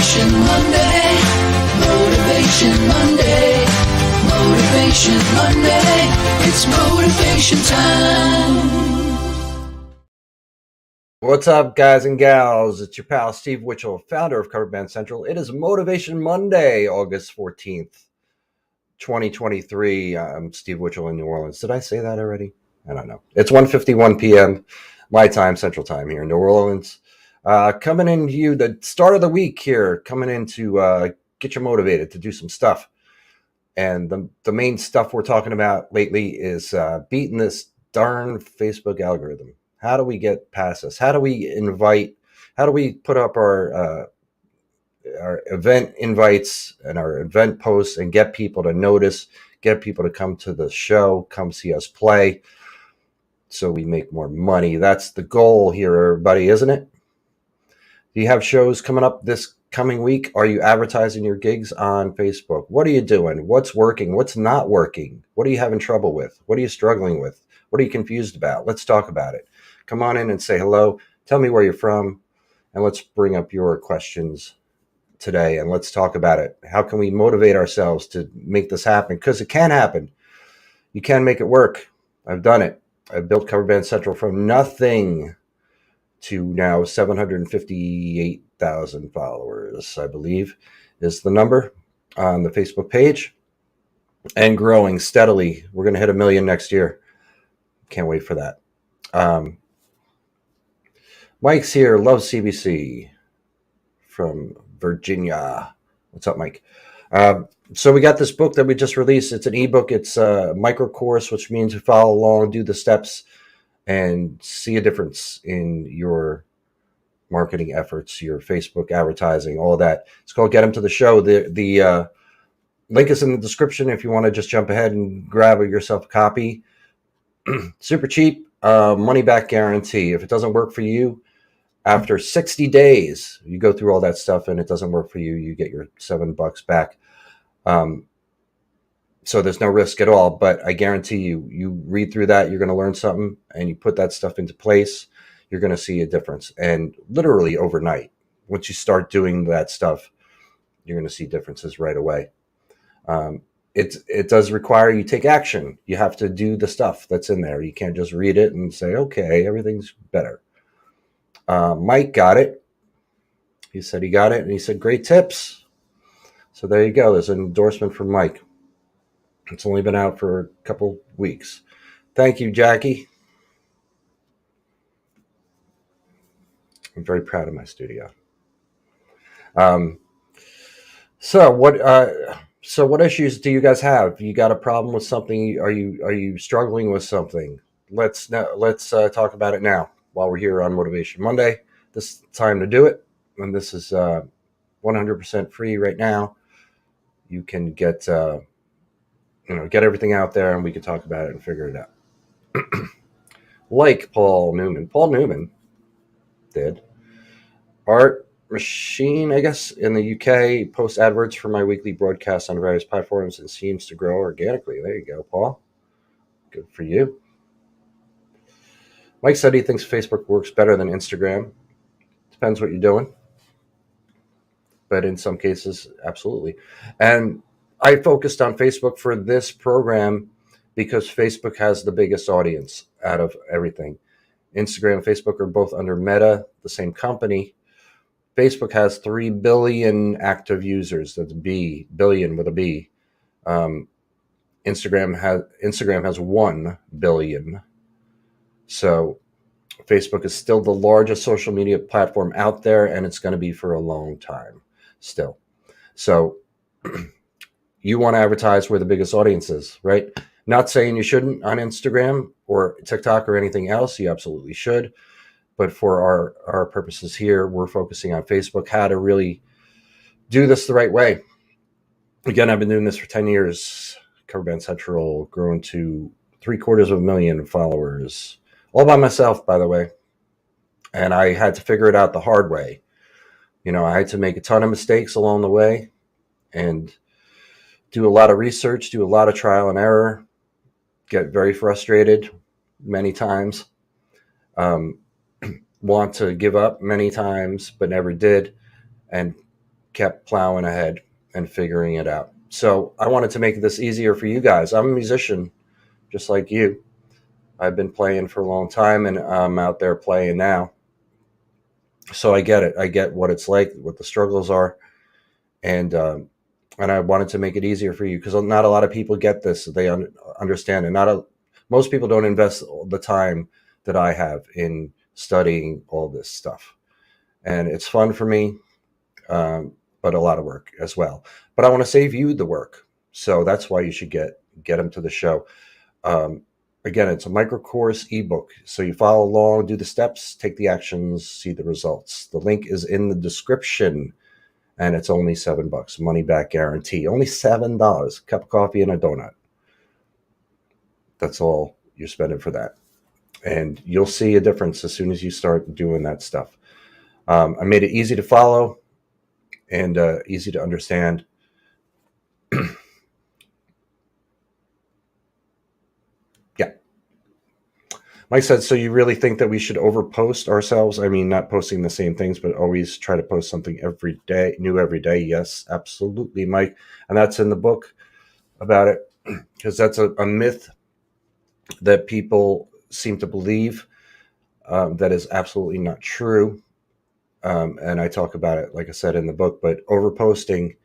Motivation Monday. Motivation Monday. Motivation Monday. It's motivation time. What's up, guys and gals? It's your pal Steve Witchell, founder of Cover Band Central. It is Motivation Monday, August 14th, 2023. I'm Steve Witchell in New Orleans. Did I say that already? I don't know. It's 1:51 p.m. my time, Central Time here in New Orleans. Coming in to you, the start of the week here, coming in to get you motivated to do some stuff. And the main stuff we're talking about lately is beating this darn Facebook algorithm. How do we get past this? How do we put up our event invites and our event posts and get people to notice, get people to come to the show, come see us play so we make more money? That's the goal here, everybody, isn't it? Do you have shows coming up this coming week? Are you advertising your gigs on Facebook? What are you doing? What's working? What's not working? What are you having trouble with? What are you struggling with? What are you confused about? Let's talk about it. Come on in and say hello. Tell me where you're from, and let's bring up your questions today, and let's talk about it. How can we motivate ourselves to make this happen? Because it can happen. You can make it work. I've done it. I've built Cover Band Central from nothing to now 758,000 followers, I believe, is the number on the Facebook page, and growing steadily. We're going to hit 1 million next year. Can't wait for that. Mike's here, loves CBC from Virginia. What's up, Mike? So we got this book that we just released. It's an ebook. It's a micro course, which means you follow along, do the steps, and see a difference in your marketing efforts, your Facebook advertising, all of that. It's called Get Them to the Show. The link is in the description if you want to just jump ahead and grab yourself a copy. Super cheap, money back guarantee. If it doesn't work for you, after 60 days, you go through all that stuff and it doesn't work for you, you get your $7 back. So there's no risk at all, but I guarantee you read through that, you're going to learn something, and you put that stuff into place, you're going to see a difference. And literally overnight, once you start doing that stuff, you're going to see differences right away. It does require you take action. You have to do the stuff that's in there. You can't just read it and say, okay, everything's better. Mike got it. He said he got it, and he said, great tips. So there you go. There's an endorsement from Mike. It's only been out for a couple weeks. Thank you, Jackie. I'm very proud of my studio. So what issues do you guys have? You got a problem with something? Are you struggling with something? Let's talk about it now while we're here on Motivation Monday. This is the time to do it, and this is 100% free right now. You can get everything out there, and we can talk about it and figure it out. Like Paul Newman did. Art Machine, I guess, in the UK, posts adverts for my weekly broadcasts on various platforms and seems to grow organically. There you go, Paul. Good for you. Mike said he thinks Facebook works better than Instagram. Depends what you're doing. But in some cases, absolutely. And I focused on Facebook for this program because Facebook has the biggest audience out of everything. Instagram and Facebook are both under Meta, the same company. Facebook has 3 billion active users. That's billion with a B. Instagram has 1 billion. So Facebook is still the largest social media platform out there, and it's going to be for a long time still. So you want to advertise where the biggest audience is, right? Not saying you shouldn't on Instagram or TikTok or anything else. You absolutely should. But for our purposes here, we're focusing on Facebook, how to really do this the right way. Again, I've been doing this for 10 years. Cover Band Central grown to 750,000 followers, all by myself, by the way. And I had to figure it out the hard way. I had to make a ton of mistakes along the way and do a lot of research, do a lot of trial and error, get very frustrated many times, want to give up many times, but never did. And kept plowing ahead and figuring it out. So I wanted to make this easier for you guys. I'm a musician just like you. I've been playing for a long time, and I'm out there playing now. So I get it. I get what it's like, what the struggles are, and I wanted to make it easier for you because not a lot of people get this. They understand it. Most people don't invest the time that I have in studying all this stuff, and it's fun for me, but a lot of work as well. But I want to save you the work, so that's why you should get them to the show. Um, Again, it's a micro course ebook, so you follow along, do the steps, take the actions, see the results. The link is in the description, and it's only $7, money back guarantee. Only $7, cup of coffee and a donut. That's all you're spending for that, and you'll see a difference as soon as you start doing that stuff. I made it easy to follow and easy to understand. Yeah. Mike said, so you really think that we should overpost ourselves? I mean, not posting the same things, but always try to post something every day, new every day. Yes, absolutely, Mike. And that's in the book about it, because that's a myth that people seem to believe, that is absolutely not true. And I talk about it, like I said, in the book, but overposting,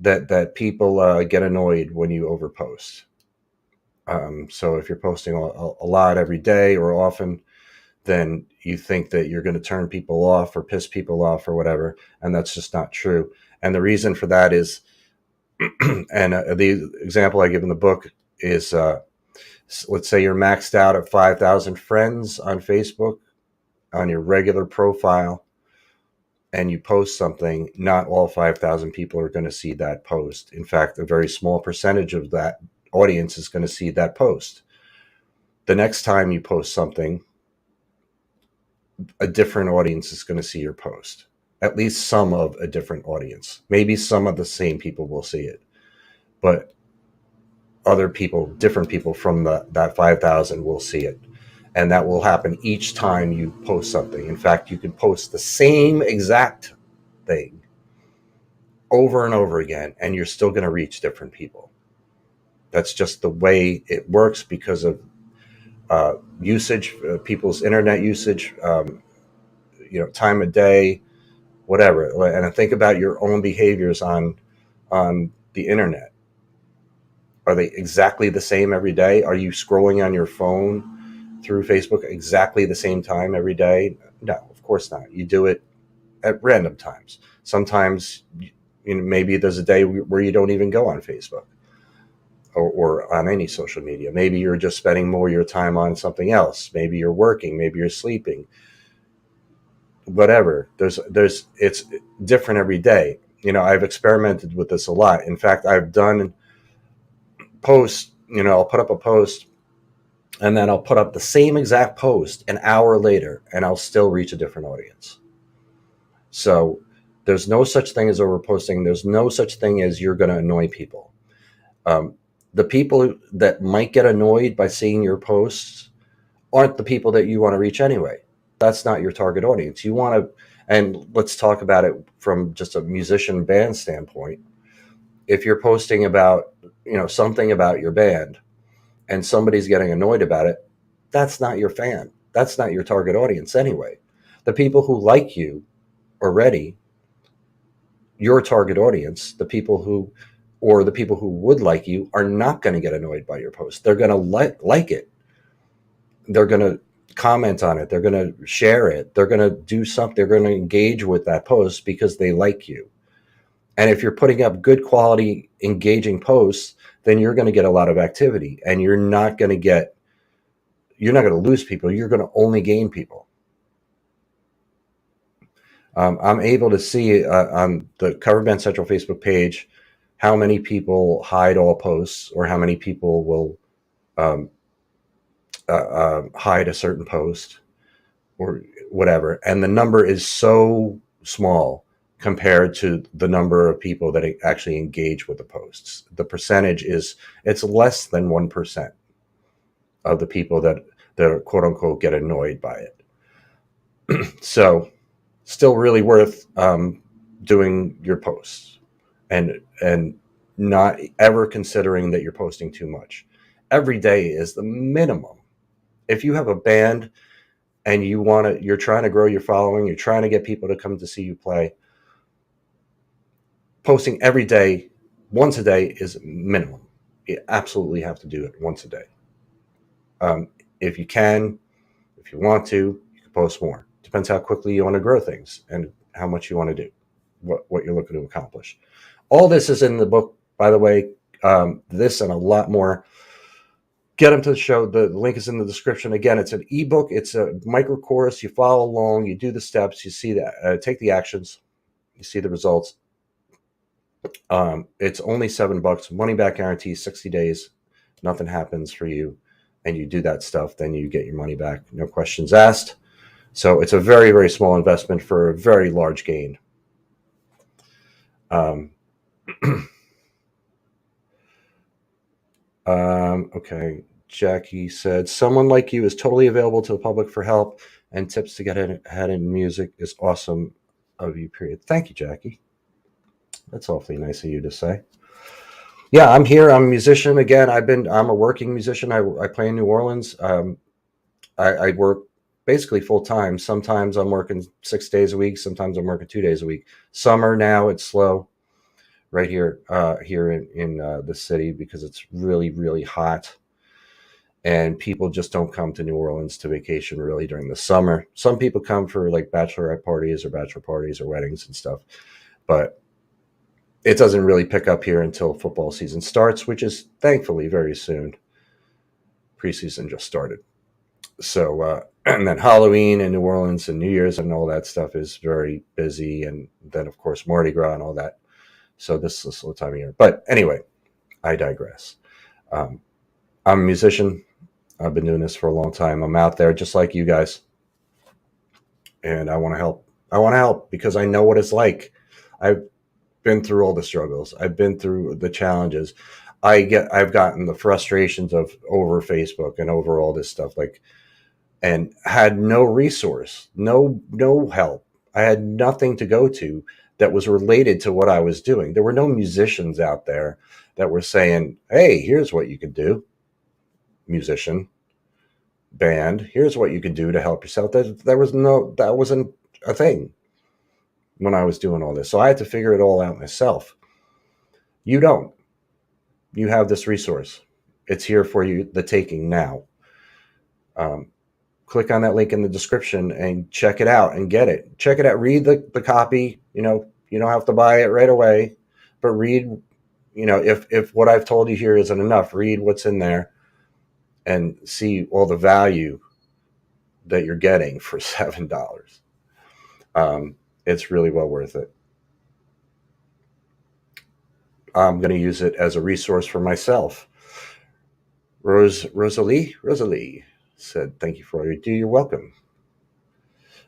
that people get annoyed when you overpost. So if you're posting a lot every day or often, then you think that you're going to turn people off or piss people off or whatever. And that's just not true. And the reason for that is, and the example I give in the book is, let's say you're maxed out at 5,000 friends on Facebook on your regular profile, and you post something. Not all 5,000 people are going to see that post. In fact, a very small percentage of that audience is going to see that post. The next time you post something, a different audience is going to see your post. At least some of a different audience. Maybe some of the same people will see it, but other people, different people from that 5,000 will see it. And that will happen each time you post something. In fact, you can post the same exact thing over and over again, and you're still going to reach different people. That's just the way it works because of usage, people's internet usage, time of day, whatever. And think about your own behaviors on the internet. Are they exactly the same every day? Are you scrolling on your phone through Facebook exactly the same time every day? No, of course not. You do it at random times. Sometimes, maybe there's a day where you don't even go on Facebook or on any social media. Maybe you're just spending more of your time on something else. Maybe you're working. Maybe you're sleeping. Whatever. It's different every day. I've experimented with this a lot. In fact, I've done posts. I'll put up a post, and then I'll put up the same exact post an hour later, and I'll still reach a different audience. So there's no such thing as overposting. There's no such thing as you're going to annoy people. The people that might get annoyed by seeing your posts aren't the people that you want to reach anyway. That's not your target audience. You want to, and let's talk about it from just a musician band standpoint. If you're posting about, something about your band and somebody's getting annoyed about it, that's not your fan. That's not your target audience anyway. The people who like you already, your target audience, the people who would like you, are not going to get annoyed by your post. They're going to like it. They're going to comment on it. They're going to share it. They're going to do something. They're going to engage with that post because they like you. And if you're putting up good quality, engaging posts, then you're going to get a lot of activity, and you're not going to lose people. You're going to only gain people. I'm able to see on the Cover Band Central Facebook page how many people hide all posts, or how many people will hide a certain post or whatever. And the number is so small compared to the number of people that actually engage with the posts. The percentage it's less than 1% of the people that quote unquote get annoyed by it. So still really worth doing your posts and not ever considering that you're posting too much. Every day is the minimum. If you have a band and you're trying to grow your following, you're trying to get people to come to see you play, posting every day, once a day is minimum. You absolutely have to do it once a day. If you can, if you want to, you can post more. Depends how quickly you want to grow things and how much you want to do, what you're looking to accomplish. All this is in the book, by the way. This and a lot more. Get them to the show. The link is in the description. Again, it's an ebook. It's a micro course. You follow along. You do the steps. You see that. Take the actions. You see the results. It's only $7. Money back guarantee. 60 days. Nothing happens for you, and you do that stuff. Then you get your money back. No questions asked. So it's a very, very small investment for a very large gain. Okay. Jackie said, someone like you is totally available to the public for help and tips to get ahead in music is awesome of you, period. Thank you, Jackie. That's awfully nice of you to say. Yeah, I'm here. I'm a musician. Again, I'm a working musician. I play in New Orleans. I work basically full time. Sometimes I'm working 6 days a week. Sometimes I'm working 2 days a week. Summer now, it's slow right here in the city because it's really, really hot. And people just don't come to New Orleans to vacation really during the summer. Some people come for like bachelorette parties or bachelor parties or weddings and stuff, but it doesn't really pick up here until football season starts, which is thankfully very soon. Preseason just started. So, and then Halloween in New Orleans and New Year's and all that stuff is very busy. And then, of course, Mardi Gras and all that. So this is a slow time of year. But anyway, I digress. I'm a musician. I've been doing this for a long time. I'm out there just like you guys. And I want to help. I want to help because I know what it's like. I've been through all the struggles. I've been through the challenges. I've gotten the frustrations of over Facebook and over all this stuff, like, and had no resource, no help. I had nothing to go to that was related to what I was doing. There were no musicians out there that were saying, hey, here's what you can do. Musician, band, here's what you can do to help yourself. That wasn't a thing when I was doing all this. So I had to figure it all out myself. You don't. You have this resource. It's here for you, the taking now. Click on that link in the description and check it out and get it. Check it out. Read the copy. You don't have to buy it right away, but read, if what I've told you here isn't enough, read what's in there and see all the value that you're getting for $7. It's really well worth it. I'm going to use it as a resource for myself. Rosalie said, thank you for all you do. You're welcome.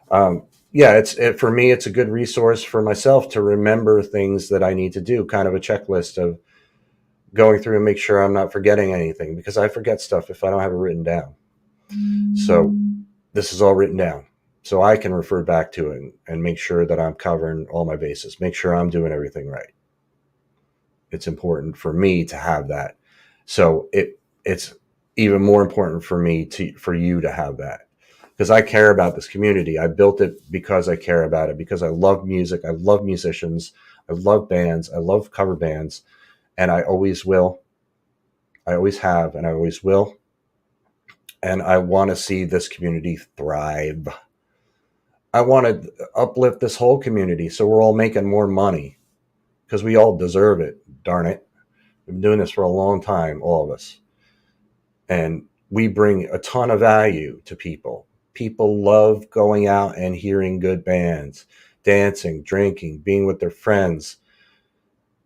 For me, it's a good resource for myself to remember things that I need to do, kind of a checklist of going through and make sure I'm not forgetting anything, because I forget stuff if I don't have it written down. So this is all written down so I can refer back to it and make sure that I'm covering all my bases, make sure I'm doing everything right. It's important for me to have that. So it's even more important for you to have that, because I care about this community. I built it because I care about it, because I love music. I love musicians. I love bands. I love cover bands. And I always will. I always have, and I always will. And I want to see this community thrive. I want to uplift this whole community so we're all making more money, because we all deserve it. Darn it. We've been doing this for a long time, all of us. And we bring a ton of value to people. People love going out and hearing good bands, dancing, drinking, being with their friends,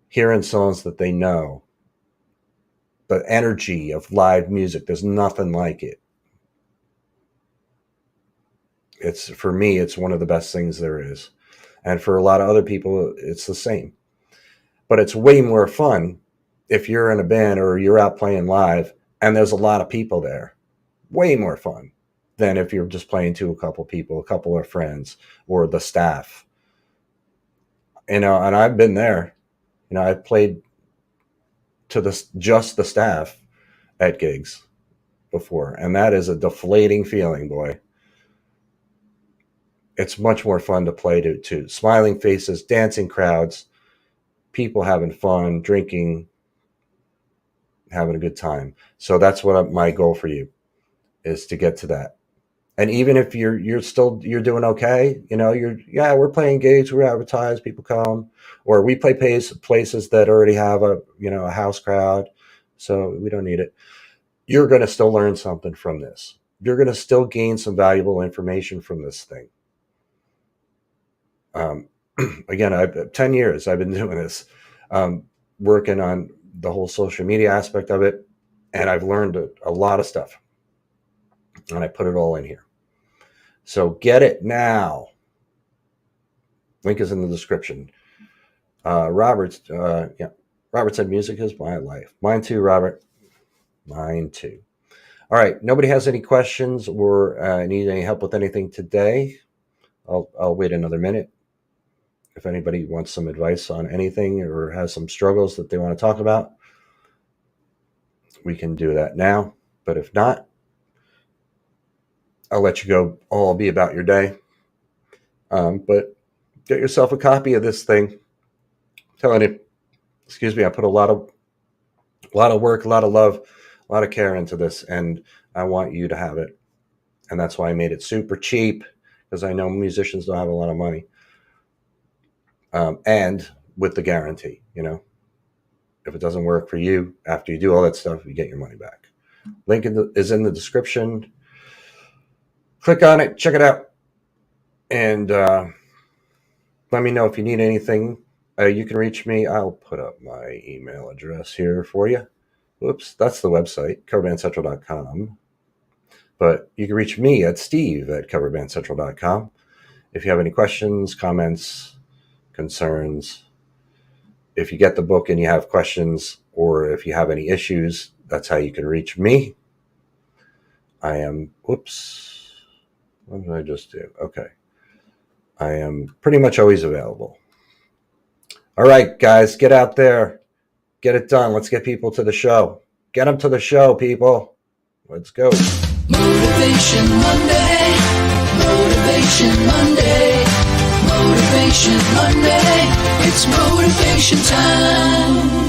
hearing songs that they know. The energy of live music, there's nothing like it. For me, it's one of the best things there is. And for a lot of other people, it's the same. But it's way more fun if you're in a band or you're out playing live and there's a lot of people there. Way more fun than if you're just playing to a couple people, a couple of friends, or the staff. And I've been there. I've played to just the staff at gigs before, and that is a deflating feeling, boy. It's much more fun to play to smiling faces, dancing crowds, people having fun, drinking, having a good time. So that's what my goal for you is, to get to that. And even if you're doing okay, we're playing gigs, we're advertised, people come, or we play places that already have a house crowd, so we don't need it. You're going to still learn something from this. You're going to still gain some valuable information from this thing. Again, 10 years I've been doing this, working on the whole social media aspect of it, and I've learned a lot of stuff, and I put it all in here. So get it now. Link is in the description. Robert said music is my life. Mine too, Robert. Mine too. All right. Nobody has any questions or need any help with anything today. I'll wait another minute. If anybody wants some advice on anything or has some struggles that they want to talk about, we can do that now. But if not, I'll let you go all be about your day. But get yourself a copy of this thing. I'm telling you, I put a lot of work, a lot of love, a lot of care into this, and I want you to have it. And that's why I made it super cheap, because I know musicians don't have a lot of money. And with the guarantee, if it doesn't work for you after you do all that stuff, you get your money back. Link is in the description. Click on it, check it out, and let me know if you need anything. You can reach me. I'll put up my email address here for you. Whoops, that's the website, coverbandcentral.com. But you can reach me at steve@coverbandcentral.com. If you have any questions, comments, concerns, if you get the book and you have questions, or if you have any issues, that's how you can reach me. What did I just do? Okay. I am pretty much always available. All right, guys, get out there. Get it done. Let's get people to the show. Get them to the show, people. Let's go. Motivation Monday. Motivation Monday. Motivation Monday. It's motivation time.